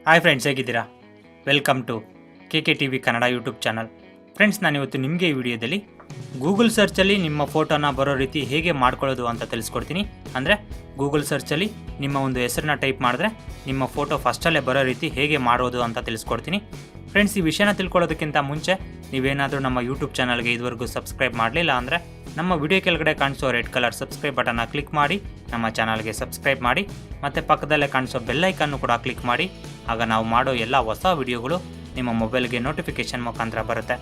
Hi friends, ಹೇಗಿದ್ದೀರಾ? Welcome to KK TV Kannada YouTube channel. Friends, ನಾನಿವತ್ತು ನಿಮಗೆ ಈ ವಿಡಿಯೋದಲ್ಲಿ ಗೂಗಲ್ ಸರ್ಚಲ್ಲಿ ನಿಮ್ಮ ಫೋಟೋನ ಬರೋ ರೀತಿ ಹೇಗೆ ಮಾಡ್ಕೊಳ್ಳೋದು ಅಂತ ತಿಳಿಸ್ಕೊಡ್ತೀನಿ. ಅಂದರೆ ಗೂಗಲ್ ಸರ್ಚಲ್ಲಿ ನಿಮ್ಮ ಒಂದು ಹೆಸರನ್ನ ಟೈಪ್ ಮಾಡಿದ್ರೆ ನಿಮ್ಮ ಫೋಟೋ ಫಸ್ಟಲ್ಲೇ ಬರೋ ರೀತಿ ಹೇಗೆ ಮಾಡೋದು ಅಂತ ತಿಳಿಸ್ಕೊಡ್ತೀನಿ. ಫ್ರೆಂಡ್ಸ್, ಈ ವಿಷಯನ ತಿಳ್ಕೊಳ್ಳೋದಕ್ಕಿಂತ ಮುಂಚೆ ನೀವೇನಾದರೂ ನಮ್ಮ ಯೂಟ್ಯೂಬ್ ಚಾನಲ್ಗೆ ಇದುವರೆಗೂ ಸಬ್ಸ್ಕ್ರೈಬ್ ಮಾಡಲಿಲ್ಲ ಅಂದರೆ ನಮ್ಮ ವಿಡಿಯೋ ಕೆಳಗಡೆ ಕಾಣಿಸೋ ರೆಡ್ ಕಲರ್ ಸಬ್ಸ್ಕ್ರೈಬ್ ಬಟನ್ನ ಕ್ಲಿಕ್ ಮಾಡಿ ನಮ್ಮ ಚಾನಲ್ಗೆ ಸಬ್ಸ್ಕ್ರೈಬ್ ಮಾಡಿ, ಮತ್ತು ಪಕ್ಕದಲ್ಲೇ ಕಾಣಿಸೋ ಬೆಲ್ಲೈಕನ್ನು ಕೂಡ ಕ್ಲಿಕ್ ಮಾಡಿ. ಆಗ ನಾವು ಮಾಡೋ ಎಲ್ಲ ಹೊಸ ವಿಡಿಯೋಗಳು ನಿಮ್ಮ ಮೊಬೈಲ್ಗೆ ನೋಟಿಫಿಕೇಷನ್ ಮುಖಾಂತರ ಬರುತ್ತೆ.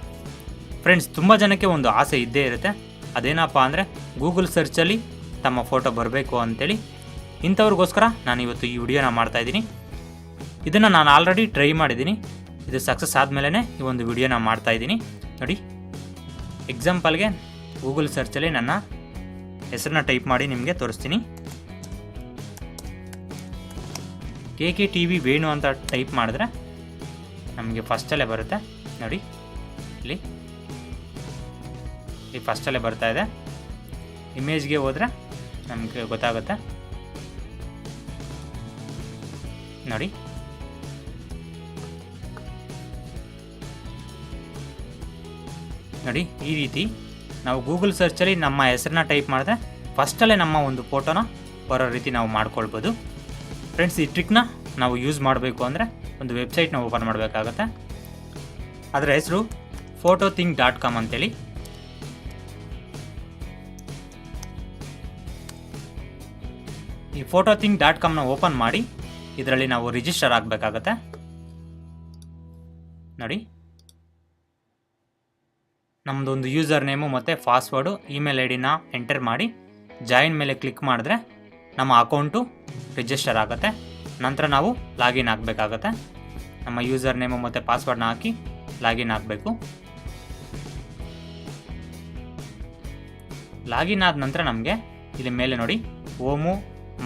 ಫ್ರೆಂಡ್ಸ್, ತುಂಬ ಜನಕ್ಕೆ ಒಂದು ಆಸೆ ಇದ್ದೇ ಇರುತ್ತೆ. ಅದೇನಪ್ಪ ಅಂದರೆ ಗೂಗಲ್ ಸರ್ಚಲ್ಲಿ ತಮ್ಮ ಫೋಟೋ ಬರಬೇಕು ಅಂತೇಳಿ. ಇಂಥವ್ರಿಗೋಸ್ಕರ ನಾನು ಇವತ್ತು ಈ ವಿಡಿಯೋನ ಮಾಡ್ತಾಯಿದ್ದೀನಿ. ಇದನ್ನು ನಾನು ಆಲ್ರೆಡಿ ಟ್ರೈ ಮಾಡಿದ್ದೀನಿ. ಇದು ಸಕ್ಸಸ್ ಆದಮೇಲೆ ಈ ಒಂದು ವಿಡಿಯೋನ ಮಾಡ್ತಾಯಿದ್ದೀನಿ. ನೋಡಿ, ಎಕ್ಸಾಂಪಲ್ಗೆ ಗೂಗಲ್ ಸರ್ಚಲ್ಲಿ ನನ್ನ ಹೆಸರನ್ನ ಟೈಪ್ ಮಾಡಿ ನಿಮಗೆ ತೋರಿಸ್ತೀನಿ. KK TV ವೇಣು ಅಂತ ಟೈಪ್ ಮಾಡಿದ್ರೆ ನಮಗೆ ಫಸ್ಟಲ್ಲೇ ಬರುತ್ತೆ. ನೋಡಿ, ಇಲ್ಲಿ ಫಸ್ಟಲ್ಲೇ ಬರ್ತಾ ಇದೆ. ಇಮೇಜ್ಗೆ ಹೋದರೆ ನಮಗೆ ಗೊತ್ತಾಗುತ್ತೆ. ನೋಡಿ, ನೋಡಿ ಈ ರೀತಿ ನಾವು ಗೂಗಲ್ ಸರ್ಚಲ್ಲಿ ನಮ್ಮ ಹೆಸರನ್ನ ಟೈಪ್ ಮಾಡಿದ್ರೆ ಫಸ್ಟಲ್ಲೇ ನಮ್ಮ ಒಂದು ಫೋಟೋನ ಬರೋ ರೀತಿ ನಾವು ಮಾಡ್ಕೊಳ್ಬೋದು. ಫ್ರೆಂಡ್ಸ್, ಈ ಟ್ರಿಕ್ನ ನಾವು ಯೂಸ್ ಮಾಡಬೇಕು ಅಂದರೆ ಒಂದು ವೆಬ್ಸೈಟ್ನ ಓಪನ್ ಮಾಡಬೇಕಾಗತ್ತೆ. ಅದರ ಹೆಸರು photothink.com ಅಂತೇಳಿ. ಈ photothink.comನ ಓಪನ್ ಮಾಡಿ ಇದರಲ್ಲಿ ನಾವು ರಿಜಿಸ್ಟರ್ ಆಗಬೇಕಾಗತ್ತೆ. ನೋಡಿ, ನಮ್ಮದೊಂದು ಯೂಸರ್ ನೇಮು ಮತ್ತು ಪಾಸ್ವರ್ಡು, ಇಮೇಲ್ ID ಎಂಟರ್ ಮಾಡಿ ಜಾಯಿನ್ ಮೇಲೆ ಕ್ಲಿಕ್ ಮಾಡಿದ್ರೆ ನಮ್ಮ ಅಕೌಂಟು ರಿಜಿಸ್ಟರ್ ಆಗುತ್ತೆ. ನಂತರ ನಾವು ಲಾಗಿನ್ ಆಗಬೇಕಾಗತ್ತೆ. ನಮ್ಮ ಯೂಸರ್ ನೇಮು ಮತ್ತು ಪಾಸ್ವರ್ಡ್ನ ಹಾಕಿ ಲಾಗಿನ್ ಆಗಬೇಕು. ಲಾಗಿನ್ ಆದ ನಂತರ ನಮಗೆ ಇಲ್ಲಿ ಮೇಲೆ ನೋಡಿ ಓಮು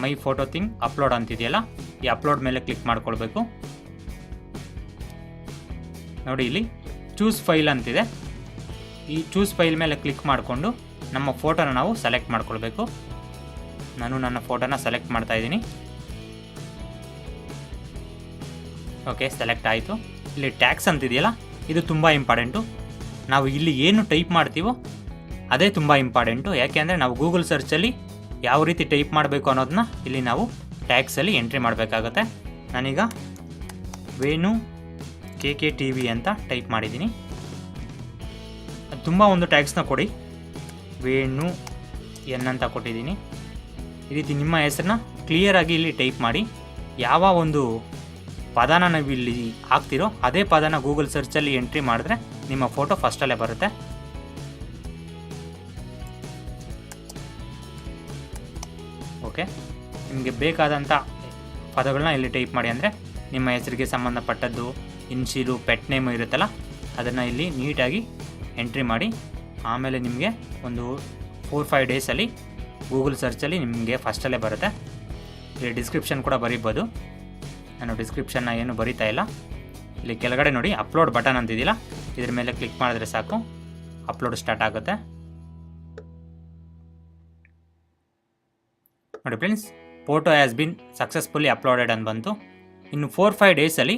ಮೈ ಫೋಟೋ ಥಿಂಗ್ ಅಪ್ಲೋಡ್ ಅಂತಿದೆಯಲ್ಲ, ಈ ಅಪ್ಲೋಡ್ ಮೇಲೆ ಕ್ಲಿಕ್ ಮಾಡ್ಕೊಳ್ಬೇಕು. ನೋಡಿ, ಇಲ್ಲಿ ಚೂಸ್ ಫೈಲ್ ಅಂತಿದೆ. ಈ ಚೂಸ್ ಫೈಲ್ ಮೇಲೆ ಕ್ಲಿಕ್ ಮಾಡಿಕೊಂಡು ನಮ್ಮ ಫೋಟೋನ ನಾವು ಸೆಲೆಕ್ಟ್ ಮಾಡ್ಕೊಳ್ಬೇಕು. ನಾನು ನನ್ನ ಫೋಟೋನ ಸೆಲೆಕ್ಟ್ ಮಾಡ್ತಾ ಇದ್ದೀನಿ. ಓಕೆ, ಸೆಲೆಕ್ಟ್ ಆಯಿತು. ಇಲ್ಲಿ ಟ್ಯಾಗ್ಸ್ ಅಂತಿದೆಯಲ್ಲ, ಇದು ತುಂಬ ಇಂಪಾರ್ಟೆಂಟು. ನಾವು ಇಲ್ಲಿ ಏನು ಟೈಪ್ ಮಾಡ್ತೀವೋ ಅದೇ ತುಂಬ ಇಂಪಾರ್ಟೆಂಟು. ಯಾಕೆಂದರೆ ನಾವು ಗೂಗಲ್ ಸರ್ಚಲ್ಲಿ ಯಾವ ರೀತಿ ಟೈಪ್ ಮಾಡಬೇಕು ಅನ್ನೋದನ್ನ ಇಲ್ಲಿ ನಾವು ಟ್ಯಾಗ್ಸಲ್ಲಿ ಎಂಟ್ರಿ ಮಾಡಬೇಕಾಗತ್ತೆ. ನಾನೀಗ ವೇಣು KK TV ಅಂತ ಟೈಪ್ ಮಾಡಿದ್ದೀನಿ. ತುಂಬ ಒಂದು ಟ್ಯಾಗ್ಸ್ನ ಕೊಡಿ. ವೇಣು N ಅಂತ ಕೊಟ್ಟಿದ್ದೀನಿ. ಈ ರೀತಿ ನಿಮ್ಮ ಹೆಸರನ್ನ ಕ್ಲಿಯರಾಗಿ ಇಲ್ಲಿ ಟೈಪ್ ಮಾಡಿ. ಯಾವ ಒಂದು ಪದನ ನಾವು ಇಲ್ಲಿ ಹಾಕ್ತಿರೋ ಅದೇ ಪದನ ಗೂಗಲ್ ಸರ್ಚಲ್ಲಿ ಎಂಟ್ರಿ ಮಾಡಿದ್ರೆ ನಿಮ್ಮ ಫೋಟೋ ಫಸ್ಟಲ್ಲೇ ಬರುತ್ತೆ. ಓಕೆ, ನಿಮಗೆ ಬೇಕಾದಂಥ ಪದಗಳನ್ನ ಇಲ್ಲಿ ಟೈಪ್ ಮಾಡಿ. ಅಂದರೆ ನಿಮ್ಮ ಹೆಸರಿಗೆ ಸಂಬಂಧಪಟ್ಟದ್ದು, ಇನ್ಶಿಲು, ಪೆಟ್ ನೇಮು ಇರುತ್ತಲ್ಲ, ಅದನ್ನು ಇಲ್ಲಿ ನೀಟಾಗಿ ಎಂಟ್ರಿ ಮಾಡಿ. ಆಮೇಲೆ ನಿಮಗೆ ಒಂದು 4-5 ಡೇಸಲ್ಲಿ ಗೂಗಲ್ ಸರ್ಚಲ್ಲಿ ನಿಮಗೆ ಫಸ್ಟಲ್ಲೇ ಬರುತ್ತೆ. ಇಲ್ಲಿ ಡಿಸ್ಕ್ರಿಪ್ಷನ್ ಕೂಡ ಬರೀಬೋದು. ನಾನು ಡಿಸ್ಕ್ರಿಪ್ಷನ್ನ ಏನು ಬರೀತಾ ಇಲ್ಲ. ಇಲ್ಲಿ ಕೆಳಗಡೆ ನೋಡಿ ಅಪ್ಲೋಡ್ ಬಟನ್ ಅಂತಿದೆಯಲ್ಲ, ಇದ್ರ ಮೇಲೆ ಕ್ಲಿಕ್ ಮಾಡಿದ್ರೆ ಸಾಕು, ಅಪ್ಲೋಡ್ ಸ್ಟಾರ್ಟ್ ಆಗುತ್ತೆ. ನೋಡಿ friends, photo has been successfully uploaded ಅಂತ ಬಂತು. ಇನ್ನು 4-5 ಡೇಸಲ್ಲಿ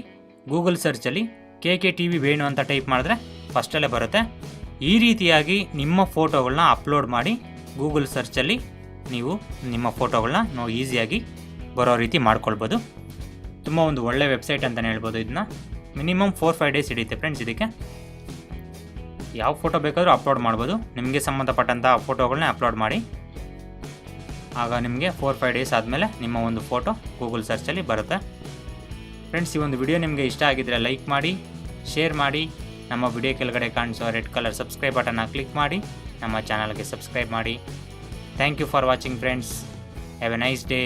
ಗೂಗಲ್ ಸರ್ಚಲ್ಲಿ KK TV ವೇಣು ಅಂತ ಟೈಪ್ ಮಾಡಿದ್ರೆ ಫಸ್ಟಲ್ಲೇ ಬರುತ್ತೆ. ಈ ರೀತಿಯಾಗಿ ನಿಮ್ಮ ಫೋಟೋಗಳನ್ನ ಅಪ್ಲೋಡ್ ಮಾಡಿ ಗೂಗಲ್ ಸರ್ಚಲ್ಲಿ ನೀವು ನಿಮ್ಮ ಫೋಟೋಗಳನ್ನ ಈಸಿಯಾಗಿ ಬರೋ ರೀತಿ ಮಾಡ್ಕೊಳ್ಬೋದು. ತುಂಬ ಒಂದು ಒಳ್ಳೆ ವೆಬ್ಸೈಟ್ ಅಂತಲೇ ಹೇಳ್ಬೋದು. ಇದನ್ನ ಮಿನಿಮಮ್ 4-5 ಡೇಸ್ ಹಿಡಿಯುತ್ತೆ ಫ್ರೆಂಡ್ಸ್. ಇದಕ್ಕೆ ಯಾವ ಫೋಟೋ ಬೇಕಾದರೂ ಅಪ್ಲೋಡ್ ಮಾಡ್ಬೋದು. ನಿಮಗೆ ಸಂಬಂಧಪಟ್ಟಂಥ ಫೋಟೋಗಳನ್ನ ಅಪ್ಲೋಡ್ ಮಾಡಿ. ಆಗ ನಿಮಗೆ 4-5 ಡೇಸ್ ಆದಮೇಲೆ ನಿಮ್ಮ ಒಂದು ಫೋಟೋ ಗೂಗಲ್ ಸರ್ಚಲ್ಲಿ ಬರುತ್ತೆ. ಫ್ರೆಂಡ್ಸ್, ಈ ಒಂದು ವಿಡಿಯೋ ನಿಮಗೆ ಇಷ್ಟ ಆಗಿದ್ದರೆ ಲೈಕ್ ಮಾಡಿ, ಶೇರ್ ಮಾಡಿ. ನಮ್ಮ ವಿಡಿಯೋ ಕೆಳಗಡೆ ಕಾಣಿಸೋ ರೆಡ್ ಕಲರ್ ಸಬ್ಸ್ಕ್ರೈಬ್ ಬಟನ್ನ ಕ್ಲಿಕ್ ಮಾಡಿ ನಮ್ಮ ಚಾನಲ್ಗೆ ಸಬ್ಸ್ಕ್ರೈಬ್ ಮಾಡಿ. Thank you for watching friends. Have a nice day.